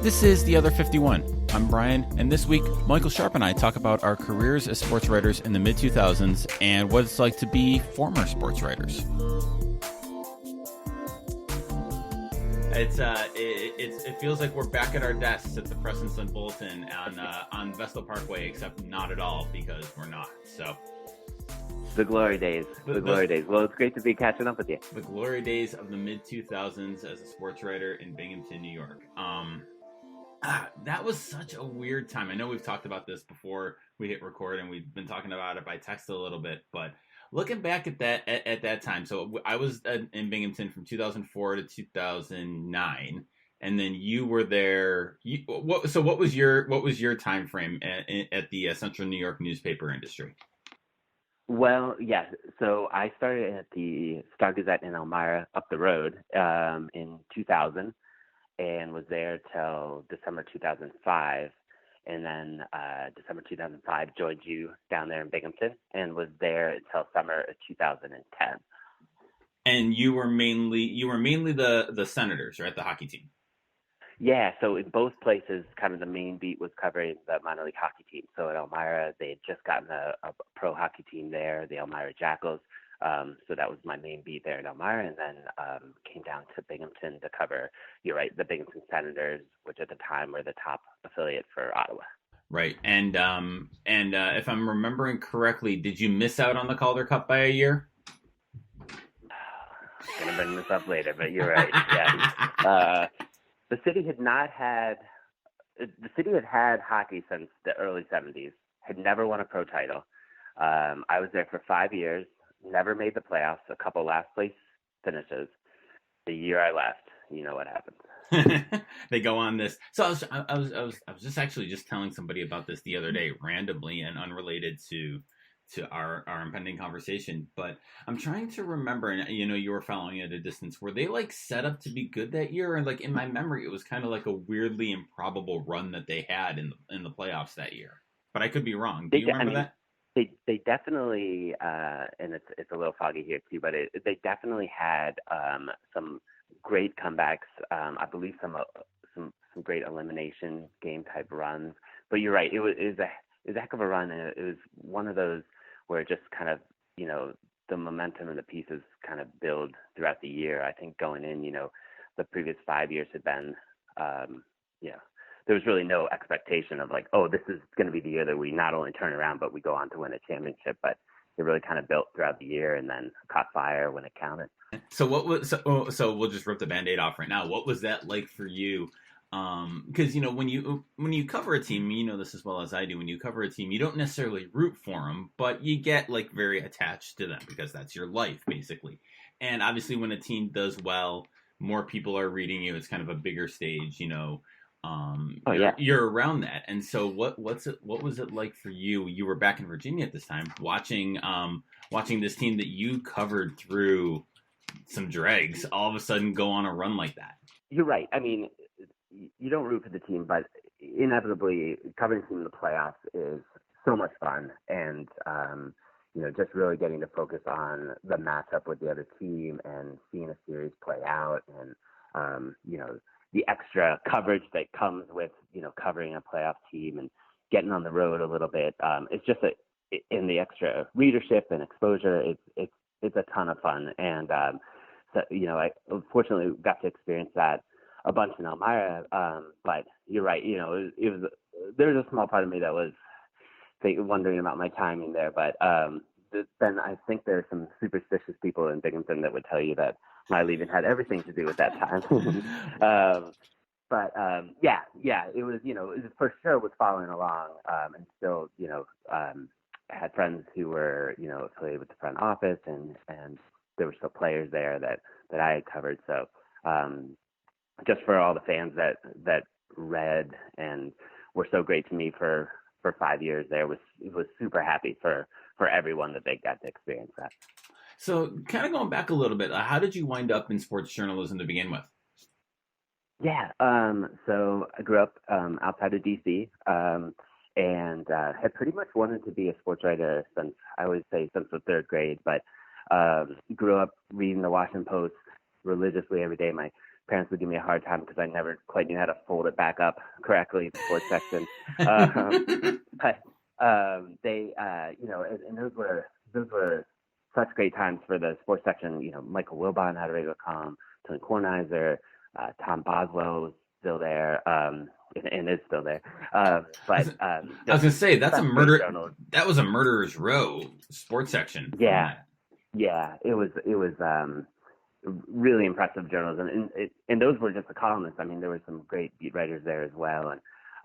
This is The Other 51. I'm Brian, and this week, Michael Sharp and I talk about our careers as sports writers in the mid-2000s and what it's like to be former sports writers. It feels like we're back at our desks at the Press Sun-Bulletin on Vestal Parkway, except not at all, because we're not. So the glory days. The glory days. Well, it's great to be catching up with you. The glory days of the mid-2000s as a sports writer in Binghamton, New York. That was such a weird time. I know we've talked about this before we hit record, and we've been talking about it by text a little bit, but looking back at that time, so I was in Binghamton from 2004 to 2009, and then you were there. What was your time frame at the Central New York newspaper industry? Well, yeah. So I started at the Star-Gazette in Elmira up the road in 2000, and was there till December 2005. And then December 2005 joined you down there in Binghamton and was there until summer of 2010. And you were mainly the Senators, right? The hockey team. Yeah, so in both places, kind of the main beat was covering the minor league hockey team. So at Elmira, they had just gotten a pro hockey team there, the Elmira Jackals. So that was my main beat there in Elmira, and then came down to Binghamton to cover, you're right, the Binghamton Senators, which at the time were the top affiliate for Ottawa. Right, and if I'm remembering correctly, did you miss out on the Calder Cup by a year? I'm gonna bring this up later, but you're right. Yeah, the city had had hockey since the early '70s. Had never won a pro title. I was there for 5 years. Never made the playoffs, a couple last place finishes. The year I left, you know what happened. They go on this. So I was just actually just telling somebody about this the other day, randomly and unrelated to our impending conversation. But I'm trying to remember, and you were following at a distance. Were they like set up to be good that year? And like in my memory, it was kind of like a weirdly improbable run that they had in the playoffs that year. But I could be wrong. Do you remember that? They definitely, and it's a little foggy here too, but they definitely had some great comebacks. I believe some great elimination game type runs. But you're right, it was a heck of a run, and it was one of those where it just kind of, the momentum and the pieces kind of build throughout the year. I think going in, the previous 5 years had been, there was really no expectation of like, oh, this is going to be the year that we not only turn around, but we go on to win a championship. But it really kind of built throughout the year and then caught fire when it counted. So so we'll just rip the Band-Aid off right now. What was that like for you? Because, when you cover a team, you know this as well as I do, when you cover a team, you don't necessarily root for them, but you get like very attached to them because that's your life basically. And obviously when a team does well, more people are reading you. It's kind of a bigger stage, you're around that. And so what was it like for you? You were back in Virginia at this time, watching this team that you covered through some dregs all of a sudden go on a run like that. You're right. I mean, you don't root for the team, but inevitably covering a team in the playoffs is so much fun. And, just really getting to focus on the matchup with the other team and seeing a series play out and, the extra coverage that comes with, covering a playoff team and getting on the road a little bit. It's just in the extra readership and exposure, it's a ton of fun. And, I unfortunately got to experience that a bunch in Elmira. But you're right. There was a small part of me that was wondering about my timing there. But then I think there are some superstitious people in Binghamton that would tell you that my leaving had everything to do with that time. It was, it for sure was following along, and still, had friends who were, affiliated with the front office and there were still players there that I had covered. So, just for all the fans that read and were so great to me for 5 years there, was super happy for everyone that they got to experience that. So kind of going back a little bit, how did you wind up in sports journalism to begin with? Yeah. So I grew up outside of DC and had pretty much wanted to be a sports writer since the third grade, but grew up reading the Washington Post religiously every day. My parents would give me a hard time because I never quite knew how to fold it back up correctly, the sports section. But they, and those were such great times for the sports section. Michael Wilbon had a regular column, Tony Kornheiser, Tom Boswell was still there, and is still there. But I was gonna say that was a murderer's row sports section. Yeah, it was really impressive journalism, and those were just the columnists. I mean, there were some great beat writers there as well,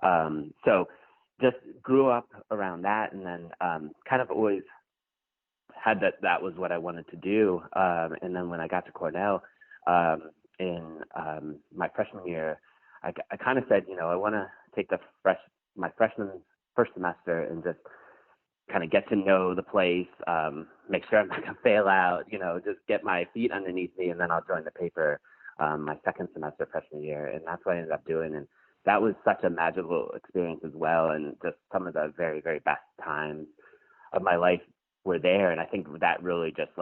and so just grew up around that, and then kind of always had that was what I wanted to do. And then when I got to Cornell in my freshman year, I kind of said, I want to take my freshman first semester and just kind of get to know the place, make sure I'm not going to fail out, just get my feet underneath me, and then I'll join the paper my second semester freshman year. And that's what I ended up doing. And that was such a magical experience as well. And just some of the very, very best times of my life were there. And I think that really just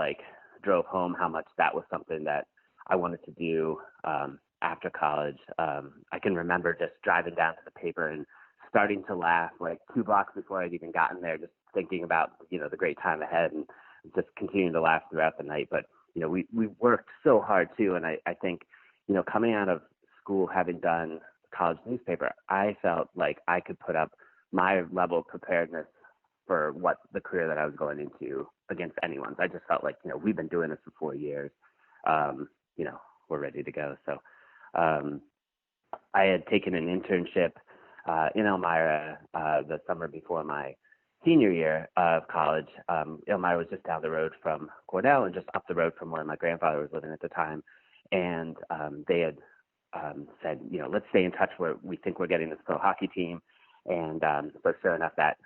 drove home how much that was something that I wanted to do after college. I can remember just driving down to the paper and starting to laugh 2 blocks before I'd even gotten there, just thinking about, the great time ahead, and just continuing to laugh throughout the night. But, we worked so hard too. And I think, coming out of school, having done college newspaper, I felt like I could put up my level of preparedness for what the career that I was going into against anyone's. I just felt like, we've been doing this for 4 years. We're ready to go. So I had taken an internship in Elmira the summer before my senior year of college. Elmira was just down the road from Cornell and just up the road from where my grandfather was living at the time. And they had said, let's stay in touch where we think we're getting this pro hockey team. And so sure enough, that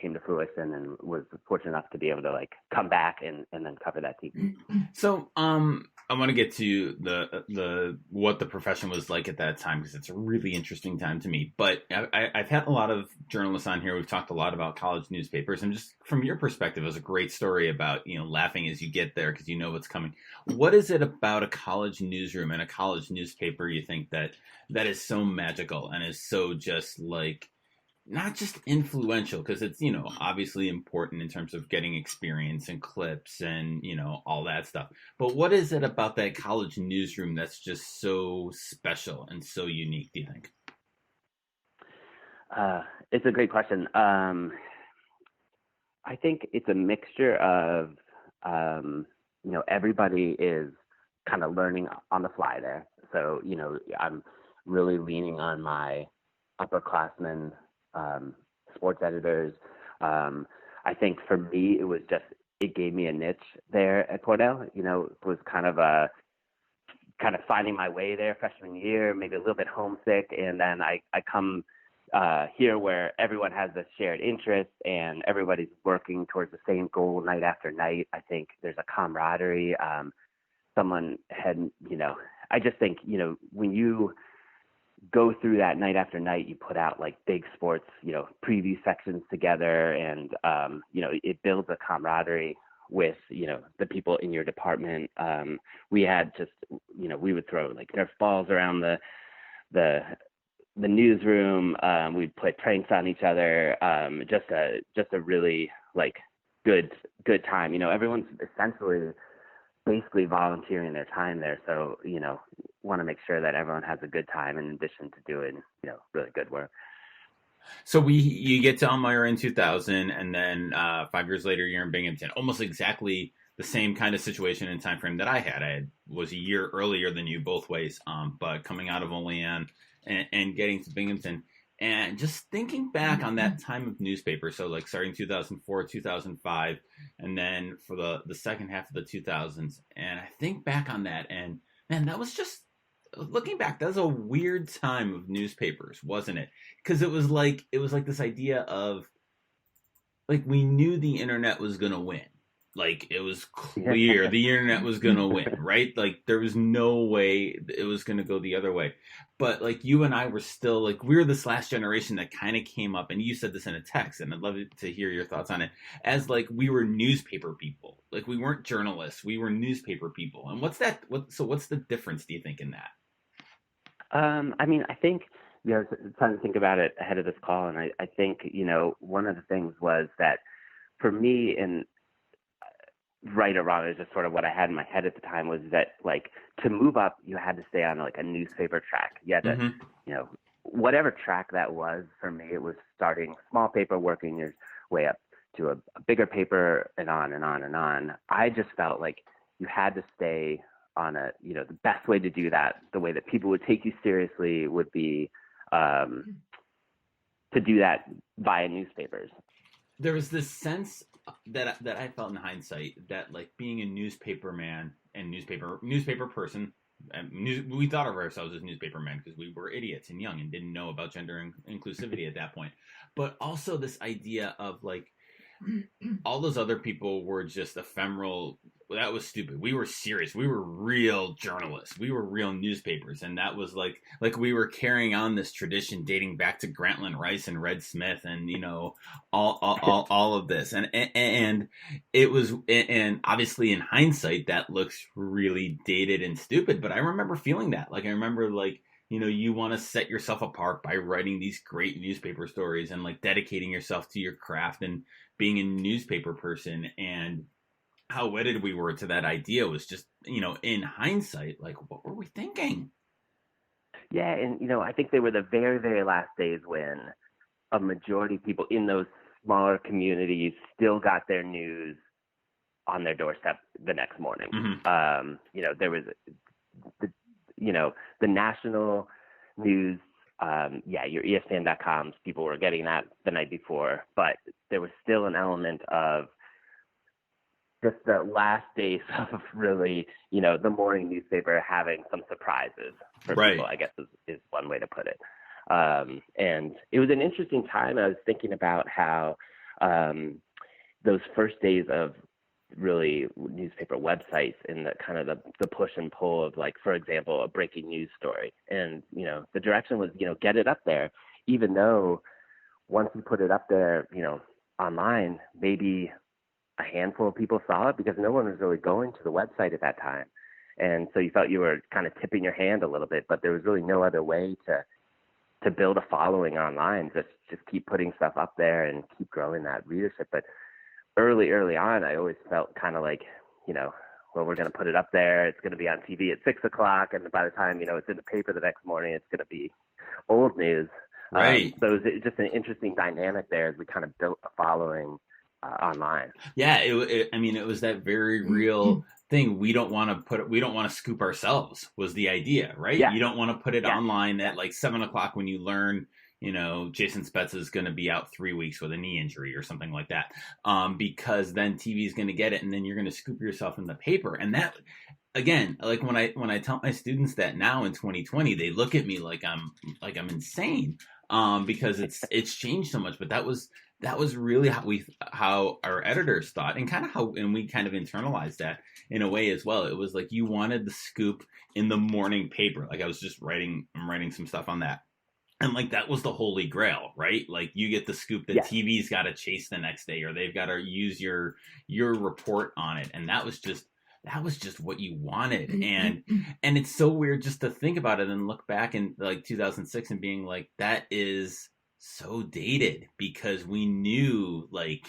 came to fruition, and was fortunate enough to be able to come back and then cover that team. So I want to get to the what the profession was like at that time, because it's a really interesting time to me. But I've had a lot of journalists on here. We've talked a lot about college newspapers, and just from your perspective, it was a great story about laughing as you get there because you know what's coming. What is it about a college newsroom and a college newspaper you think that is so magical and is so just not just influential, because it's, obviously important in terms of getting experience and clips and, all that stuff. But what is it about that college newsroom that's just so special and so unique, do you think? It's a great question. I think it's a mixture of, everybody is kind of learning on the fly there. So, I'm really leaning on my upperclassmen sports editors. I think for me, it gave me a niche there at Cornell. It was kind of finding my way there freshman year, maybe a little bit homesick. And then I come here where everyone has this shared interest and everybody's working towards the same goal night after night. I think there's a camaraderie. Someone had, I just think, when you go through that night after night, you put out big sports, preview sections together, and it builds a camaraderie with the people in your department. We had just we would throw Nerf balls around the newsroom. We'd play pranks on each other. Just a really good time. Everyone's essentially basically volunteering their time there, so want to make sure that everyone has a good time in addition to doing really good work. So you get to Elmira in 2000, and then 5 years later you're in Binghamton. Almost exactly the same kind of situation and time frame that I had. I was a year earlier than you both ways, but coming out of Olean and getting to Binghamton. And just thinking back on that time of newspaper, so starting 2004, 2005, and then for the second half of the 2000s, and I think back on that, and man, that was just, looking back, that was a weird time of newspapers, wasn't it? Because it was like this idea of we knew the internet was going to win. Like it was clear the internet was going to win, right? Like there was no way it was going to go the other way. But like you and I were still like, we were this last generation that kind of came up, and you said this in a text, and I'd love to hear your thoughts on it, as like we were newspaper people. Like we weren't journalists, we were newspaper people. And what's the difference, do you think, in that? I mean, I think, I was trying to think about it ahead of this call, and I think, one of the things was that for me, and right or wrong, is just sort of what I had in my head at the time, was that like to move up, you had to stay on like a newspaper track. You had to, whatever track that was. For me, it was starting small paper, working your way up to a bigger paper, and on and on and on. I just felt like you had to stay on the best way to do that, the way that people would take you seriously, would be to do that via newspapers. There was this sense that I felt in hindsight that like being a newspaper man and newspaper person, we thought of ourselves as newspaper men because we were idiots and young and didn't know about gender inclusivity at that point. But also this idea of like all those other people were just ephemeral. That was stupid. We were serious. We were real journalists. We were real newspapers, and that was like we were carrying on this tradition dating back to Grantland Rice and Red Smith, and all of this, and it was, and obviously in hindsight that looks really dated and stupid. But I remember feeling that. Like I remember like. You want to set yourself apart by writing these great newspaper stories and like dedicating yourself to your craft and being a newspaper person, and how wedded we were to that idea was just, in hindsight, like, what were we thinking? Yeah. And, I think they were the very, very last days when a majority of people in those smaller communities still got their news on their doorstep the next morning. Mm-hmm. There was the national news, your ESPN.coms, people were getting that the night before, but there was still an element of just the last days of really, the morning newspaper having some surprises for people, I guess is one way to put it. And it was an interesting time. I was thinking about how those first days of really newspaper websites and the kind of the push and pull of, like, for example, a breaking news story. And, the direction was, get it up there, even though once you put it up there, online, maybe a handful of people saw it because no one was really going to the website at that time. And so you felt you were kind of tipping your hand a little bit, but there was really no other way to build a following online. Just keep putting stuff up there and keep growing that readership. But early on, I always felt kind of like, well, we're going to put it up there. It's going to be on TV at 6:00. And by the time, it's in the paper the next morning, it's going to be old news. Right. So it was just an interesting dynamic there as we kind of built a following online. Yeah. It was that very real thing. We don't want to scoop ourselves was the idea, right? Yeah. You don't want to put it online at like 7:00 when you learn, Jason Spetz is going to be out 3 weeks with a knee injury or something like that. Because then TV is going to get it, and then you're going to scoop yourself in the paper. And that, again, like when I tell my students that now in 2020, they look at me like I'm insane. Because it's changed so much. But that was really how our editors thought, and we kind of internalized that in a way as well. It was like you wanted the scoop in the morning paper. Like I'm writing some stuff on that. And like that was the holy grail, right? Like you get the scoop that TV's got to chase the next day, or they've got to use your report on it. And that was just what you wanted. And it's so weird just to think about it and look back in like 2006 and being like, that is so dated, because we knew the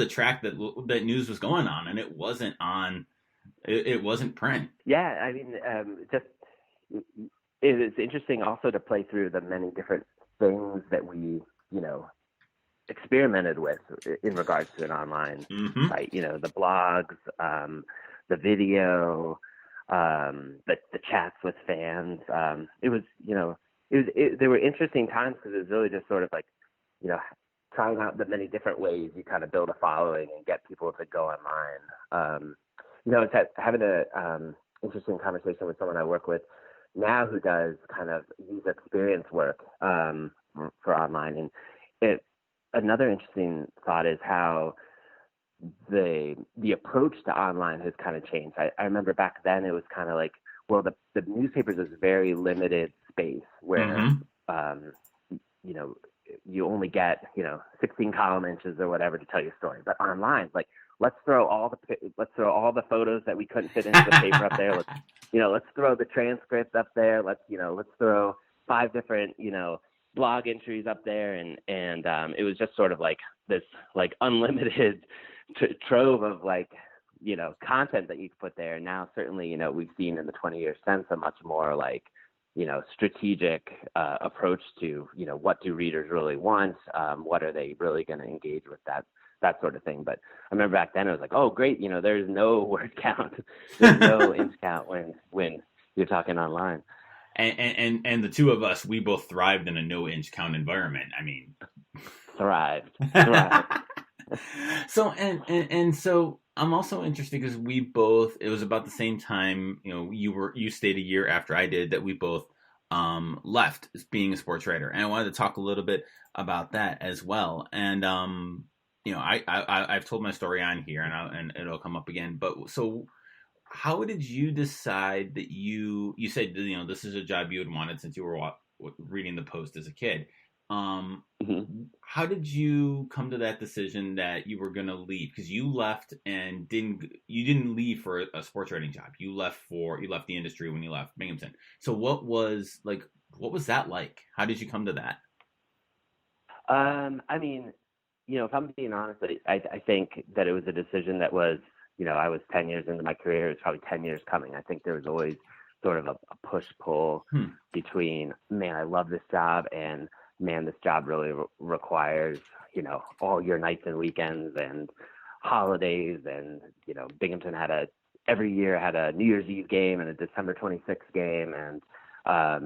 track that news was going on, and it wasn't print. Yeah. I mean, it's interesting also to play through the many different things that we, experimented with in regards to an online site. The blogs, the video, the chats with fans. It was, there were interesting times because it was really just sort of like, trying out the many different ways you kind of build a following and get people to go online. It's having a interesting conversation with someone I work with now who does kind of user experience work for online. And another interesting thought is how the approach to online has kind of changed. I remember back then it was kind of like, well, the newspapers is very limited space where, Mm-hmm. you know, you only get, 16 column inches or whatever to tell your story. But online, like, let's throw all the photos that we couldn't fit into the paper up there. Let's throw the transcript up there. Let's throw 5 different, blog entries up there. And it was just sort of like this, like, unlimited trove of, like, content that you could put there. Now, certainly, we've seen in the 20 years since a much more, like, strategic approach to, what do readers really want? What are they really going to engage with, that sort of thing. But I remember back then it was like, oh, great, there's no word count, there's no inch count when you're talking online. And the two of us, we both thrived in a no inch count environment. I mean, thrived. So and so I'm also interested because we both, it was about the same time, you stayed a year after I did, that we both left being a sports writer, and I wanted to talk a little bit about that as well. And I've told my story on here, and it'll come up again. But so, how did you decide that you said, this is a job you had wanted since you were reading the Post as a kid? Mm-hmm. How did you come to that decision that you were going to leave? Because you left and you didn't leave for a sports writing job. You left the industry when you left Binghamton. So what was that like? How did you come to that? I mean, if I'm being honest, I think that it was a decision that was, I was 10 years into my career. It was probably 10 years coming. I think there was always sort of a push-pull between, man, I love this job, and man, this job really requires, all your nights and weekends and holidays. And, Binghamton every year had a New Year's Eve game and a December 26th game. And, I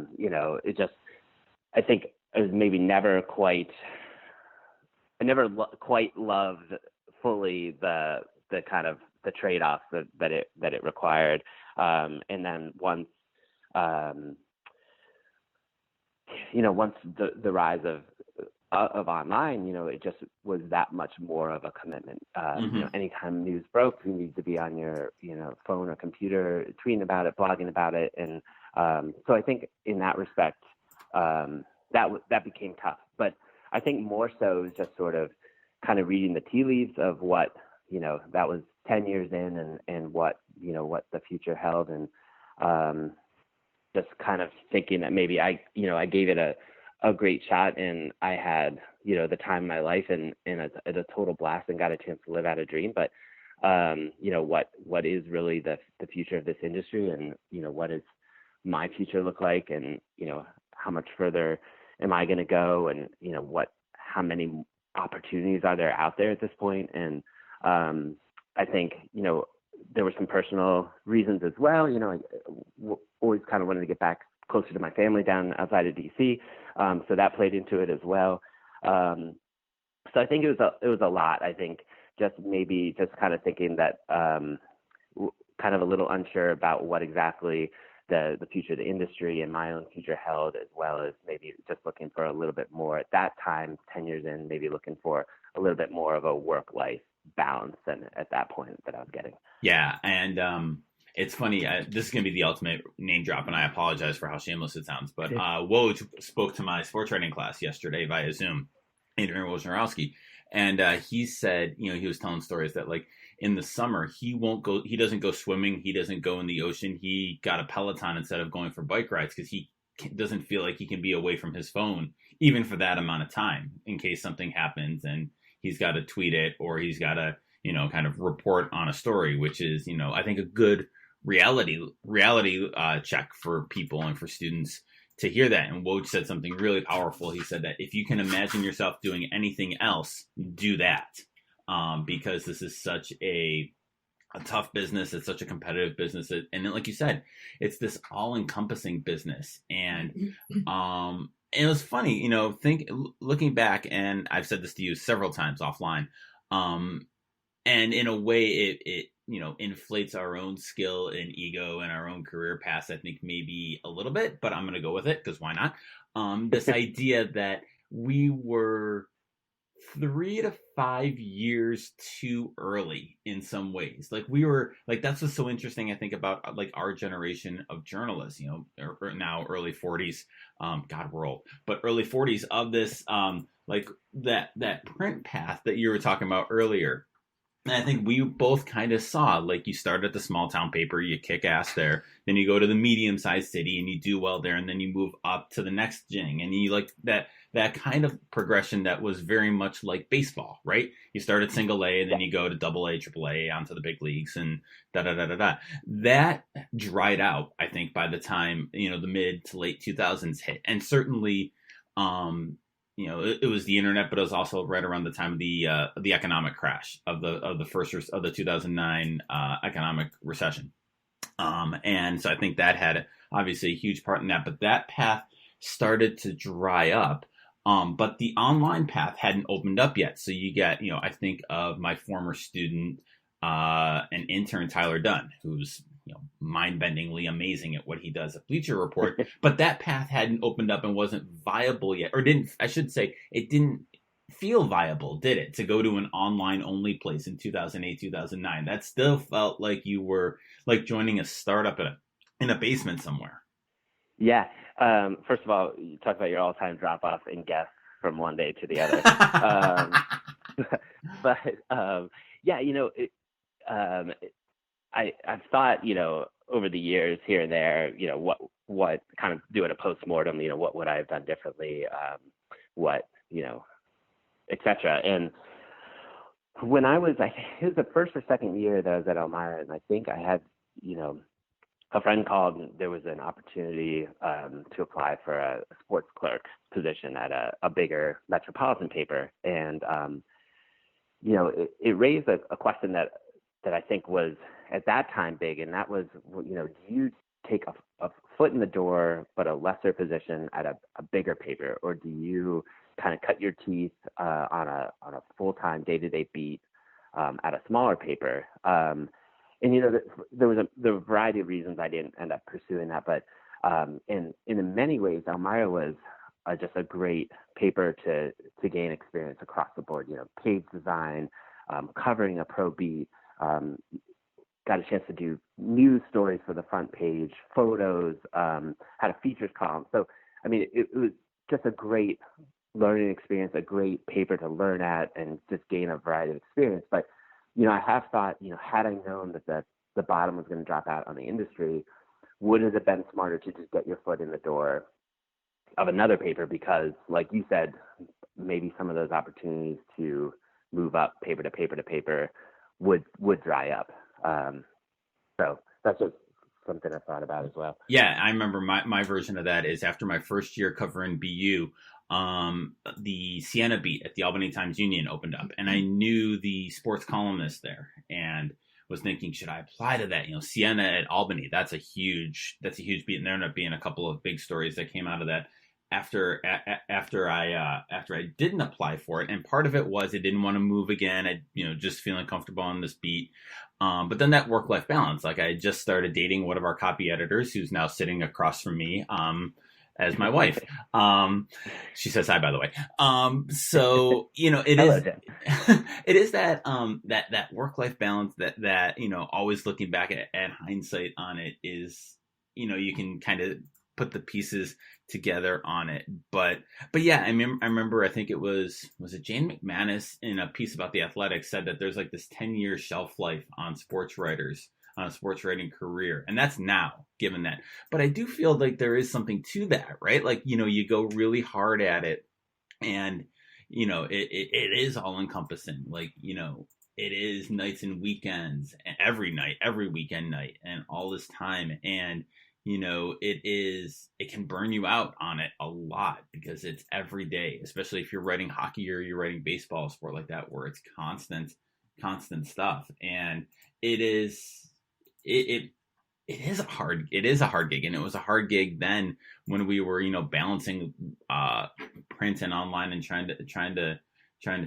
think it was maybe I never quite loved fully the kind of the trade-offs that it required. And then once the rise of online, it just was that much more of a commitment. Anytime news broke, you need to be on your, phone or computer, tweeting about it, blogging about it. And so I think in that respect, that became tough. But I think more so is just sort of kind of reading the tea leaves of what, that was 10 years in, and what the future held. And just kind of thinking that maybe I gave it a great shot, and I had, the time of my life, and a total blast, and got a chance to live out a dream. But, what is really the future of this industry, and, what does my future look like, and, how much further am I going to go, and, how many opportunities are there out there at this point? And I think, there were some personal reasons as well. I always kind of wanted to get back closer to my family down outside of DC. So that played into it as well. So I think it was a lot. I think just kind of thinking that kind of a little unsure about what exactly the future of the industry and my own future held, as well as maybe just looking for a little bit more at that time, 10 years in, maybe looking for a little bit more of a work-life balance than at that point that I was getting. Yeah. And it's funny. This is going to be the ultimate name drop, and I apologize for how shameless it sounds. But Woj spoke to my sports writing class yesterday via Zoom, Adrian Wojnarowski, and he said, he was telling stories that, like, in the summer he doesn't go swimming, he doesn't go in the ocean. He got a Peloton instead of going for bike rides because he doesn't feel like he can be away from his phone even for that amount of time in case something happens and he's got to tweet it, or he's got to, kind of report on a story, which is, I think a good reality check for people and for students to hear that. And Woj said something really powerful. He said that if you can imagine yourself doing anything else, do that. Because this is such a tough business. It's such a competitive business. And then, like you said, it's this all-encompassing business. And it was funny, looking back, and I've said this to you several times offline, and in a way it inflates our own skill and ego and our own career paths, I think, maybe a little bit, but I'm going to go with it because why not? This idea that we were 3 to 5 years too early in some ways. Like we were like that's what's so interesting I think about like our generation of journalists, or now early 40s. God, we're old, but early 40s of this like that print path that you were talking about earlier. And I think we both kind of saw, like, you start at the small town paper, you kick ass there, then you go to the medium sized city and you do well there, and then you move up to the next jing, and you like that kind of progression that was very much like baseball, right? You start at single A, and then you go to double A, triple A, onto the big leagues, and da da da da da. That dried out, I think, by the time the mid to late 2000s hit, and certainly, it was the internet, but it was also right around the time of the economic crash of the 2009 economic recession, and so I think that had obviously a huge part in that. But that path started to dry up, but the online path hadn't opened up yet. So you get, I think of my former student and intern Tyler Dunn, who's mind-bendingly amazing at what he does at Bleacher Report, but that path hadn't opened up and wasn't viable yet, or didn't, I should say, it didn't feel viable, did it, to go to an online-only place in 2008, 2009? That still felt like you were like joining a startup in a basement somewhere. Yeah. First of all, you talk about your all-time drop-off in guests from one day to the other. I've thought, over the years here and there, what kind of doing a postmortem, what would I have done differently, et cetera. And when it was the first or second year that I was at Elmira, and I think I had, a friend called, and there was an opportunity to apply for a sports clerk position at a bigger metropolitan paper. And, it raised a question that I think was at that time big, and that was, do you take a foot in the door but a lesser position at a bigger paper, or do you kind of cut your teeth on a full-time day-to-day beat at a smaller paper? And there was a variety of reasons I didn't end up pursuing that, but in many ways, Elmira was just a great paper to gain experience across the board. Page design, covering a pro beat. Got a chance to do news stories for the front page, photos, had a features column. So, I mean, it was just a great learning experience, a great paper to learn at and just gain a variety of experience. But, I have thought, had I known that the bottom was going to drop out on the industry, would it have been smarter to just get your foot in the door of another paper? Because, like you said, maybe some of those opportunities to move up paper to paper to paper would dry up. So that's just something I thought about as well. Yeah, I remember my version of that is after my first year covering BU, the Siena beat at the Albany Times-Union opened up, and I knew the sports columnist there, and was thinking, should I apply to that? Siena at Albany, that's a huge beat, and there ended up being a couple of big stories that came out of that after I didn't apply for it. And part of it was I didn't want to move again. I just feeling comfortable on this beat. But then that work-life balance, like I had just started dating one of our copy editors who's now sitting across from me as my wife. She says hi, by the way. So it is that work-life balance that always looking back at hindsight on it is, you can kind of put the pieces together on it. But yeah, I remember, I think it was it Jane McManus in a piece about the Athletic said that there's like this 10-year shelf life on sports writers, on a sports writing career. And that's now, given that. But I do feel like there is something to that, right? Like, you go really hard at it, and, it is all encompassing. Like, it is nights and weekends, and every night, every weekend night, and all this time. And, it can burn you out on it a lot because it's every day, especially if you're writing hockey or you're writing baseball, a sport like that, where it's constant stuff. And it is a hard gig. And it was a hard gig then when we were, balancing print and online and trying to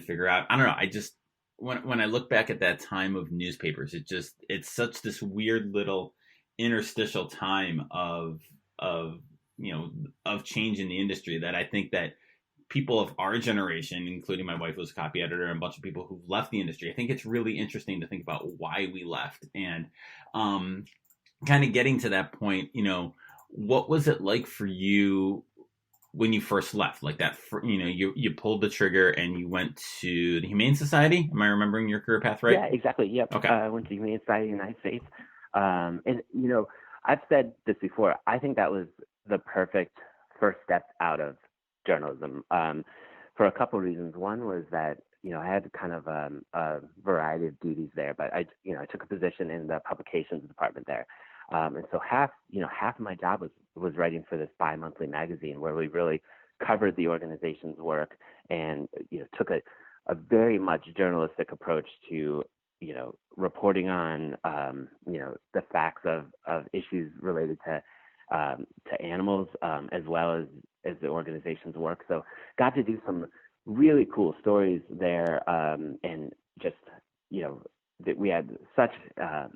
figure out, I don't know. I just, when I look back at that time of newspapers, it's such this weird little interstitial time of change in the industry that I think that people of our generation, including my wife was a copy editor and a bunch of people who've left the industry, I think it's really interesting to think about why we left. And kind of getting to that point, what was it like for you when you first left? Like that, you pulled the trigger and you went to the Humane Society. Am I remembering your career path right? Yeah, exactly. Yep. Okay. I went to the Humane Society of the United States. And, I've said this before. I think that was the perfect first step out of journalism for a couple of reasons. One was that, I had kind of a variety of duties there, but I took a position in the publications department there. And so half of my job was writing for this bi-monthly magazine where we really covered the organization's work and, took a very much journalistic approach to, reporting on, the facts of issues related to animals, as well as the organization's work. So got to do some really cool stories there. And just, that we had such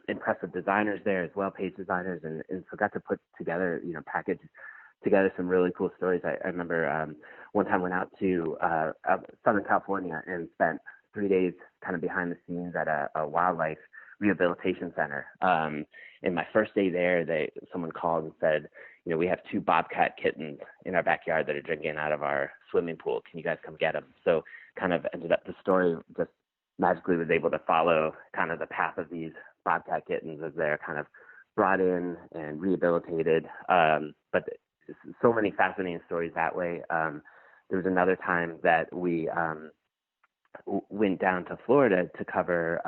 impressive designers there as well, page designers, and so got to put together, package together some really cool stories. I remember one time went out to Southern California and spent 3 days kind of behind the scenes at a wildlife rehabilitation center. And my first day there, someone called and said, we have 2 bobcat kittens in our backyard that are drinking out of our swimming pool. Can you guys come get them? So kind of ended up, the story just magically was able to follow kind of the path of these bobcat kittens as they're kind of brought in and rehabilitated. But so many fascinating stories that way. There was another time that we went down to Florida to cover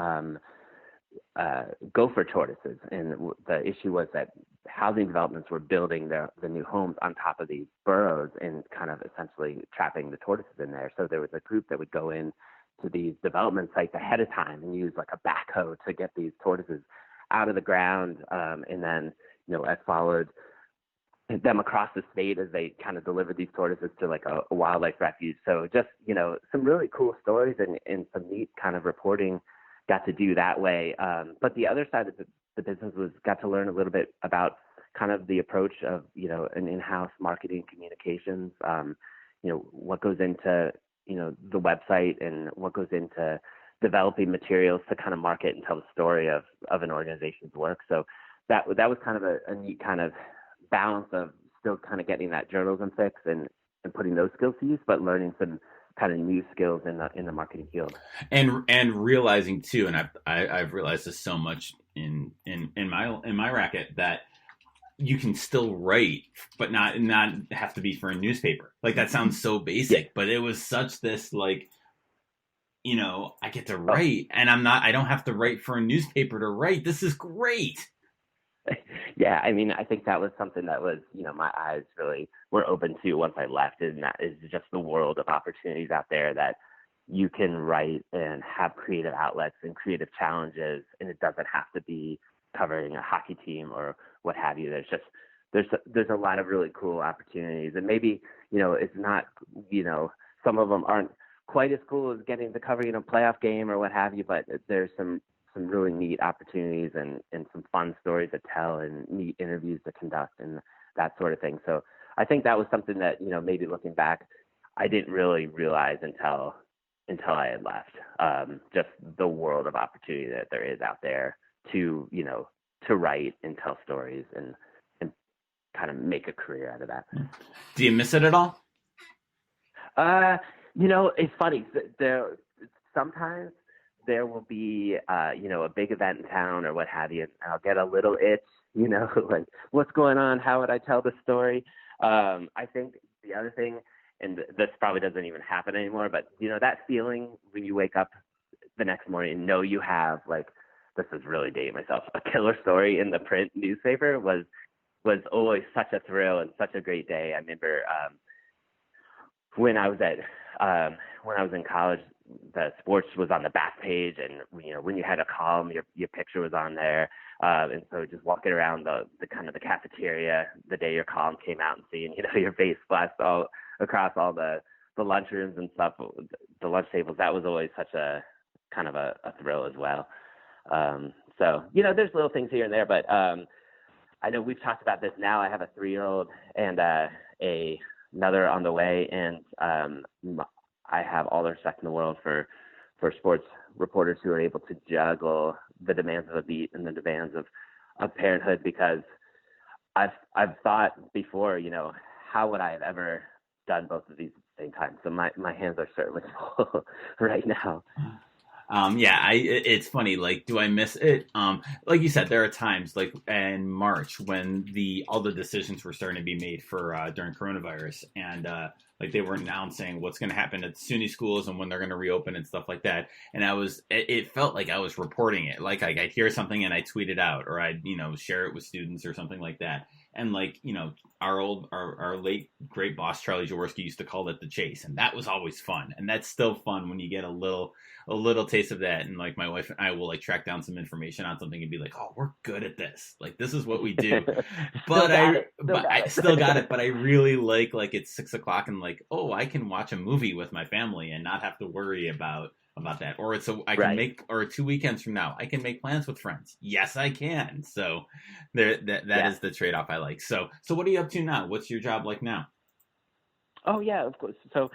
gopher tortoises, and the issue was that housing developments were building the new homes on top of these burrows and kind of essentially trapping the tortoises in there. So there was a group that would go in to these development sites ahead of time and use like a backhoe to get these tortoises out of the ground. And then, I followed them across the state as they kind of delivered these tortoises to like a wildlife refuge. So just, some really cool stories and some neat kind of reporting got to do that way. But the other side of the business got to learn a little bit about kind of the approach of, an in-house marketing communications, what goes into, the website and what goes into developing materials to kind of market and tell the story of an organization's work. So that was kind of a neat kind of balance of still kind of getting that journalism fix and putting those skills to use, but learning some kind of new skills in the marketing field. And realizing too, and I've realized this so much in my racket, that you can still write, but not have to be for a newspaper. Like that sounds so basic, but it was such this like, I get to write and I don't have to write for a newspaper to write. This is great. Yeah, I mean, I think that was something that was, my eyes really were open to once I left, and that is just the world of opportunities out there that you can write and have creative outlets and creative challenges, and it doesn't have to be covering a hockey team or what have you. There's a lot of really cool opportunities, and maybe, it's not, some of them aren't quite as cool as getting to cover, playoff game or what have you, but there's some really neat opportunities and some fun stories to tell and neat interviews to conduct and that sort of thing. So I think that was something that, maybe looking back, I didn't really realize until I had left, just the world of opportunity that there is out there to, to write and tell stories and kind of make a career out of that. Do you miss it at all? It's funny. Sometimes there will be, a big event in town or what have you, and I'll get a little itch, like what's going on? How would I tell the story? I think the other thing, and this probably doesn't even happen anymore, but that feeling when you wake up the next morning and know you have, like, this is really dating myself, a killer story in the print newspaper was always such a thrill and such a great day. I remember when I was in college, the sports was on the back page, and when you had a column, your picture was on there, and so just walking around the kind of the cafeteria the day your column came out and seeing your face splashed all across all the lunchrooms and stuff, the lunch tables, that was always such a kind of a thrill as well. So there's little things here and there, but I know we've talked about this now. I have a 3-year-old and a another on the way, and I have all the respect in the world for sports reporters who are able to juggle the demands of a beat and the demands of parenthood, because I've thought before, how would I have ever done both of these at the same time? So my hands are certainly full right now. It's funny. Like, do I miss it? Like you said, there are times like in March when all the decisions were starting to be made for during coronavirus, and like they were announcing what's going to happen at SUNY schools and when they're going to reopen and stuff like that. And it felt like I was reporting it. Like I'd hear something and I tweet it out, or I'd share it with students or something like that. And like our late great boss Charlie Jaworski used to call it the chase, and that was always fun. And that's still fun when you get a little taste of that. And like my wife and I will like track down some information on something and be like, oh, we're good at this. Like this is what we do. But I still got it. But I really like it's 6:00 and like, oh, I can watch a movie with my family and not have to worry about that. Or I can make, or 2 weekends from now, I can make plans with friends. Yes, I can. So that is the trade-off I like. So what are you up to now? What's your job like now? Oh yeah, of course. So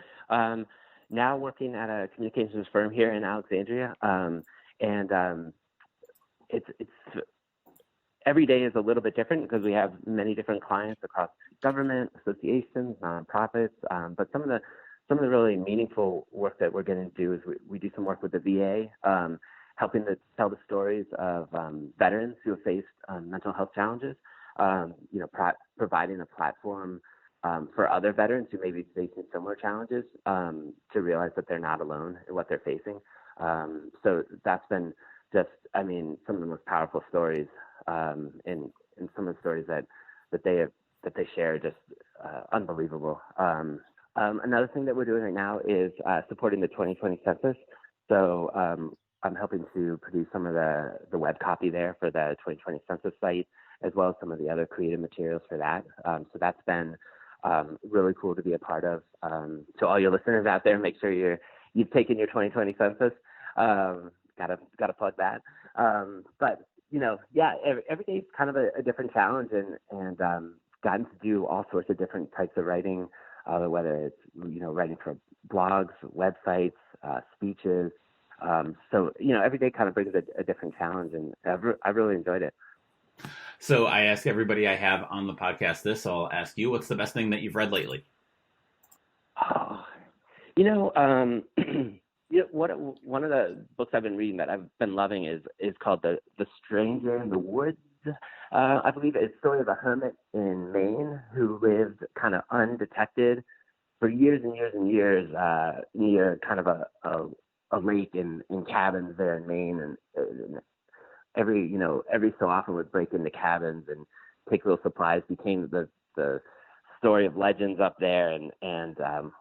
now working at a communications firm here in Alexandria, it's every day is a little bit different because we have many different clients across government, associations, nonprofits. But some of the really meaningful work that we're going to do is we do some work with the VA, helping to tell the stories of veterans who have faced mental health challenges. Providing a platform for other veterans who may be facing similar challenges to realize that they're not alone in what they're facing. So that's been some of the most powerful stories, and some of the stories that they share are just unbelievable. Another thing that we're doing right now is supporting the 2020 census. So I'm helping to produce some of the web copy there for the 2020 census site, as well as some of the other creative materials for that. So that's been really cool to be a part of. To all your listeners out there, make sure you've taken your 2020 census. Gotta plug that. But every day is kind of a different challenge, and gotten to do all sorts of different types of writing, whether it's writing for blogs, websites, speeches. So every day kind of brings a different challenge, and I really enjoyed it. So I ask everybody I have on the podcast this. So I'll ask you, what's the best thing that you've read lately? Oh, one of the books I've been reading that I've been loving is called The Stranger in the Woods. I believe it's a story of a hermit in Maine who lived kind of undetected for years and years and years near kind of a lake in cabins there in Maine, and every so often would break into cabins and take little supplies. Became the story of legends up there, and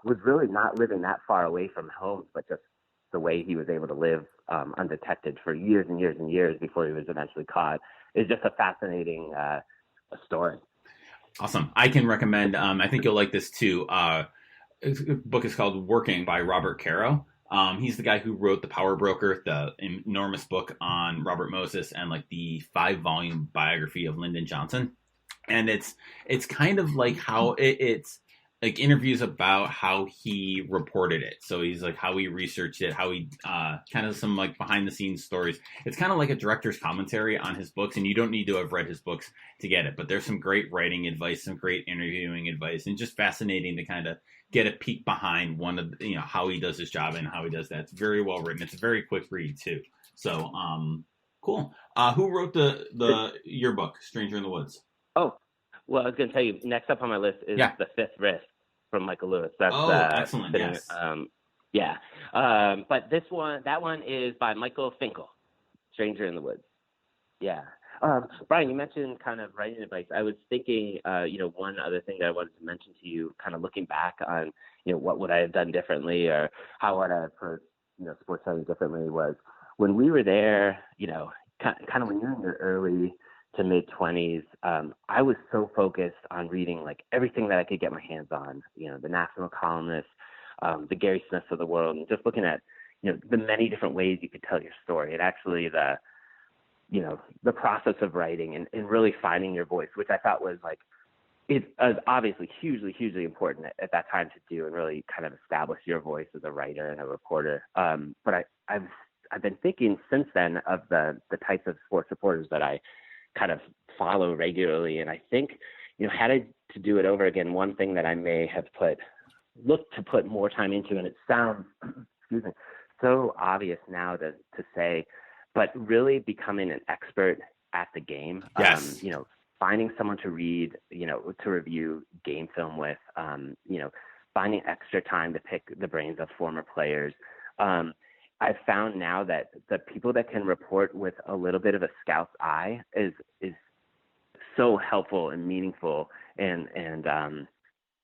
was really not living that far away from home, but just the way he was able to live undetected for years and years and years before he was eventually caught is just a fascinating story. Awesome. I can recommend, I think you'll like this too. The book is called Working by Robert Caro. He's the guy who wrote The Power Broker, the enormous book on Robert Moses, and like the 5-volume biography of Lyndon Johnson. And it's kind of like how it's like interviews about how he reported it. So he's like how he researched it, how he kind of some like behind the scenes stories. It's kind of like a director's commentary on his books, and you don't need to have read his books to get it. But there's some great writing advice, some great interviewing advice, and just fascinating to kind of get a peek behind one of how he does his job and how he does that. It's very well written. It's a very quick read too. So cool. Who wrote your book, Stranger in the Woods? Oh, well, I was going to tell you, next up on my list is The Fifth Risk from Michael Lewis. That's excellent. Yes. But that one is by Michael Finkel, Stranger in the Woods. Yeah. Brian, you mentioned kind of writing advice. I was thinking, one other thing that I wanted to mention to you, kind of looking back on, what would I have done differently, or how would I have approached, sports writing differently, was when we were there, kind of when you're in your early to mid 20s, I was so focused on reading like everything that I could get my hands on, the national columnists, the Gary Smiths of the world, and just looking at, the many different ways you could tell your story, and actually the process of writing and really finding your voice, which I thought was like it's obviously hugely important at that time to do and really kind of establish your voice as a writer and a reporter. But I've been thinking since then of the types of sports reporters that I kind of follow regularly, and I think, had I to do it over again, one thing that I may have looked to put more time into, and it sounds excuse me, so obvious now to say, but really becoming an expert at the game. Yes. Finding someone to read, to review game film with, finding extra time to pick the brains of former players. I've found now that the people that can report with a little bit of a scout's eye is so helpful and meaningful. And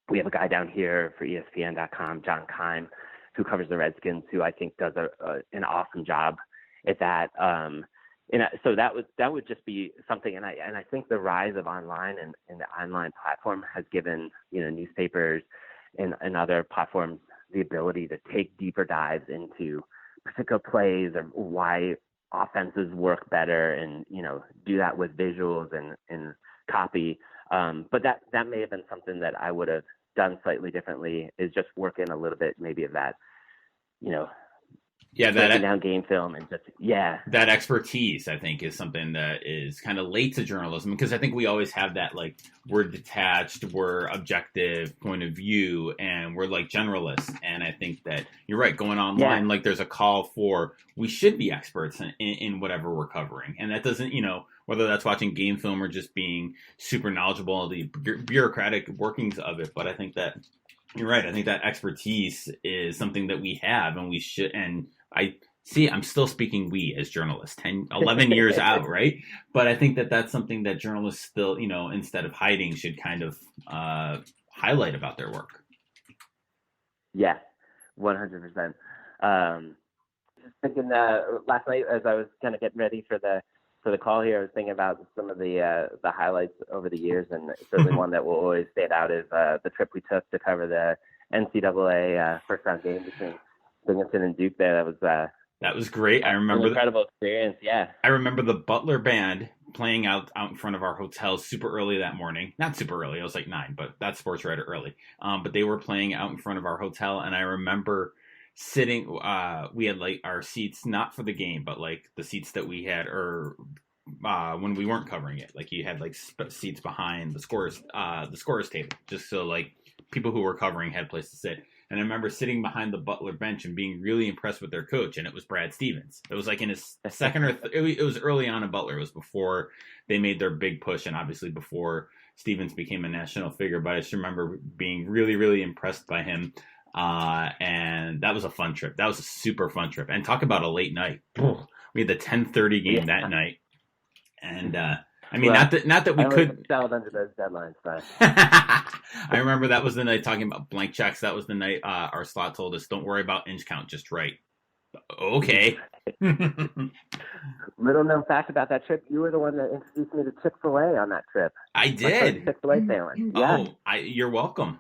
we have a guy down here for ESPN.com, John Keim, who covers the Redskins, who I think does an awesome job at that. And so that would just be something. And I think the rise of online and the online platform has given, newspapers and other platforms the ability to take deeper dives into particular plays or why offenses work better, and, do that with visuals and copy. But that may have been something that I would have done slightly differently, is just work in a little bit maybe of that, breaking down game film and that expertise, I think, is something that is kind of late to journalism, because I think we always have that, like, we're detached, we're objective point of view, and we're like generalists. And I think that you're right, going online, like, there's a call for, we should be experts in whatever we're covering. And that doesn't, whether that's watching game film or just being super knowledgeable of the bureaucratic workings of it. But I think that you're right. I think that expertise is something that we have, and we should, and I'm still speaking we as journalists, 11 years out, right? But I think that that's something that journalists still, instead of hiding, should kind of highlight about their work. Yeah, 100%. Just thinking last night as I was kind of getting ready for the call here, I was thinking about some of the highlights over the years, and certainly one that will always stand out is the trip we took to cover the NCAA first round game between Binghamton and Duke there. That was great. I remember an incredible experience. Yeah. I remember the Butler band playing out in front of our hotel super early that morning. Not super early. It was like 9, but that's sports writer early. But they were playing out in front of our hotel, and I remember sitting, we had like our seats, not for the game, but like the seats that we had, or when we weren't covering it, like you had like seats behind the scorers table, just so like people who were covering had a place to sit. And I remember sitting behind the Butler bench and being really impressed with their coach, and it was Brad Stevens. It was like in his second or it was early on in Butler. It was before they made their big push, and obviously before Stevens became a national figure. But I just remember being really, really impressed by him. And that was a fun trip. That was a super fun trip. And talk about a late night. We had the 10:30 game that night. And I mean, well, not that we could excelled under those deadlines, but I remember that was the night, talking about blank checks. That was the night our slot told us, "Don't worry about inch count, just write." Okay. Little known fact about that trip: you were the one that introduced me to Chick-fil-A on that trip. I did. Chick-fil-A sandwich. Yeah. Oh, you're welcome.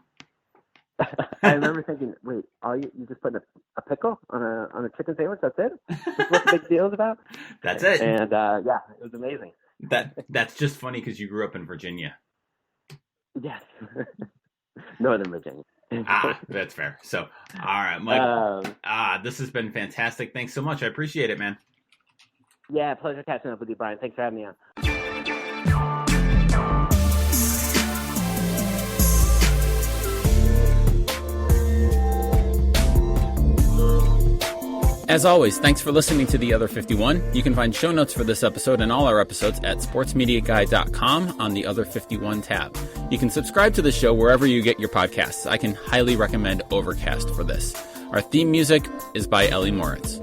I remember thinking, wait, you just put a pickle on a chicken sandwich? That's it? That's what the big deal is about? That's it. And yeah, it was amazing. That's just funny because you grew up in Virginia. Yes. Northern Virginia. That's fair. So, all right, Mike. This has been fantastic. Thanks so much. I appreciate it, man. Yeah, pleasure catching up with you, Brian. Thanks for having me on. As always, thanks for listening to The Other 51. You can find show notes for this episode and all our episodes at sportsmediaguy.com on the Other 51 tab. You can subscribe to the show wherever you get your podcasts. I can highly recommend Overcast for this. Our theme music is by Ellie Moritz.